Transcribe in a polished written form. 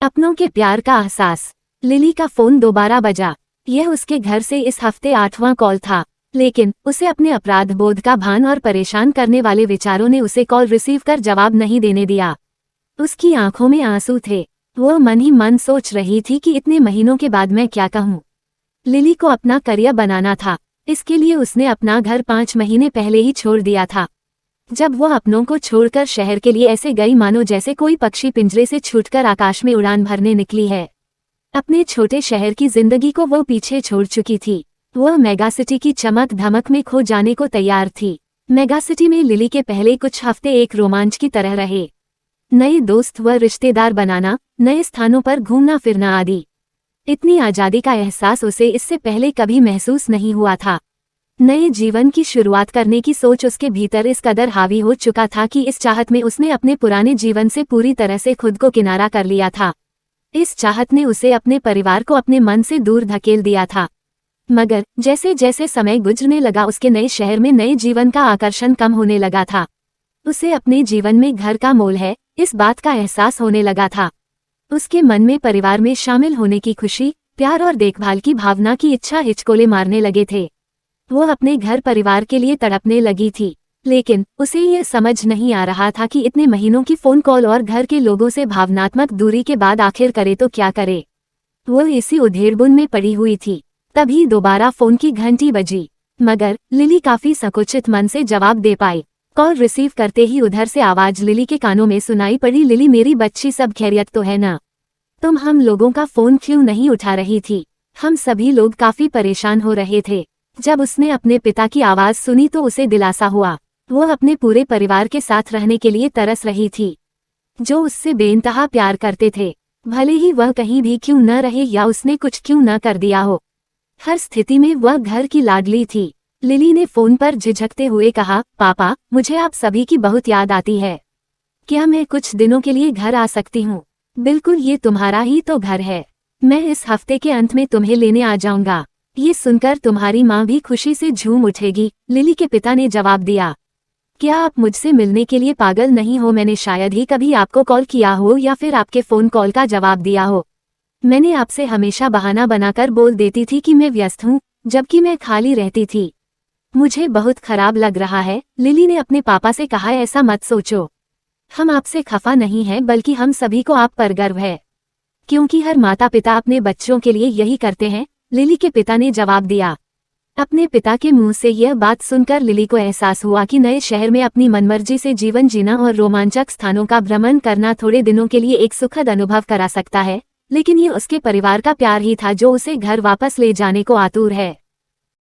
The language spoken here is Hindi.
अपनों के प्यार का एहसास। लिली का फोन दोबारा बजा। यह उसके घर से इस हफ्ते 8वां कॉल था, लेकिन उसे अपने अपराध बोध का भान और परेशान करने वाले विचारों ने उसे कॉल रिसीव कर जवाब नहीं देने दिया। उसकी आंखों में आंसू थे। वो मन ही मन सोच रही थी कि इतने महीनों के बाद मैं क्या कहूँ। लिली को अपना करियर बनाना था, इसके लिए उसने अपना घर 5 महीने पहले ही छोड़ दिया था। जब वह अपनों को छोड़कर शहर के लिए ऐसे गई मानो जैसे कोई पक्षी पिंजरे से छूटकर आकाश में उड़ान भरने निकली है। अपने छोटे शहर की जिंदगी को वो पीछे छोड़ चुकी थी। वह मेगा सिटी की चमक धमक में खो जाने को तैयार थी। मेगा सिटी में लिली के पहले कुछ हफ्ते एक रोमांच की तरह रहे। नए दोस्त व रिश्तेदार बनाना, नए स्थानों पर घूमना फिरना आदि। इतनी आज़ादी का एहसास उसे इससे पहले कभी महसूस नहीं हुआ था। नए जीवन की शुरुआत करने की सोच उसके भीतर इस कदर हावी हो चुका था कि इस चाहत में उसने अपने पुराने जीवन से पूरी तरह से खुद को किनारा कर लिया था। इस चाहत ने उसे अपने परिवार को अपने मन से दूर धकेल दिया था। मगर जैसे जैसे समय गुजरने लगा उसके नए शहर में नए जीवन का आकर्षण कम होने लगा था। उसे अपने जीवन में घर का मोल है, इस बात का एहसास होने लगा था। उसके मन में परिवार में शामिल होने की खुशी, प्यार और देखभाल की भावना की इच्छा हिचकोले मारने लगे थे। वो अपने घर परिवार के लिए तड़पने लगी थी, लेकिन उसे ये समझ नहीं आ रहा था कि इतने महीनों की फोन कॉल और घर के लोगों से भावनात्मक दूरी के बाद आखिर करे तो क्या करे। वो इसी उधेड़बुन में पड़ी हुई थी। तभी दोबारा फोन की घंटी बजी, मगर लिली काफी संकुचित मन से जवाब दे पाई। कॉल रिसीव करते ही उधर से आवाज लिली के कानों में सुनाई पड़ी, लिली मेरी बच्ची, सब खैरियत तो है ना? तुम हम लोगों का फोन क्यों नहीं उठा रही थी? हम सभी लोग काफी परेशान हो रहे थे। जब उसने अपने पिता की आवाज सुनी तो उसे दिलासा हुआ। वो अपने पूरे परिवार के साथ रहने के लिए तरस रही थी, जो उससे बेइंतहा प्यार करते थे, भले ही वह कहीं भी क्यों न रहे या उसने कुछ क्यों न कर दिया हो। हर स्थिति में वह घर की लाडली थी। लिली ने फोन पर झिझकते हुए कहा, पापा, मुझे आप सभी की बहुत याद आती है। क्या मैं कुछ दिनों के लिए घर आ सकती हूँ? बिल्कुल, ये तुम्हारा ही तो घर है। मैं इस हफ्ते के अंत में तुम्हें लेने आ जाऊंगा। ये सुनकर तुम्हारी माँ भी खुशी से झूम उठेगी, लिली के पिता ने जवाब दिया। क्या आप मुझसे मिलने के लिए पागल नहीं हो? मैंने शायद ही कभी आपको कॉल किया हो या फिर आपके फोन कॉल का जवाब दिया हो। मैंने आपसे हमेशा बहाना बनाकर बोल देती थी कि मैं व्यस्त हूँ, जबकि मैं खाली रहती थी। मुझे बहुत खराब लग रहा है, लिली ने अपने पापा से कहा। ऐसा मत सोचो, हम आपसे खफा नहीं हैं, बल्कि हम सभी को आप पर गर्व है, क्योंकि हर माता पिता अपने बच्चों के लिए यही करते हैं, लिली के पिता ने जवाब दिया। अपने पिता के मुंह से यह बात सुनकर लिली को एहसास हुआ कि नए शहर में अपनी मनमर्जी से जीवन जीना और रोमांचक स्थानों का भ्रमण करना थोड़े दिनों के लिए एक सुखद अनुभव करा सकता है, लेकिन ये उसके परिवार का प्यार ही था जो उसे घर वापस ले जाने को आतुर है।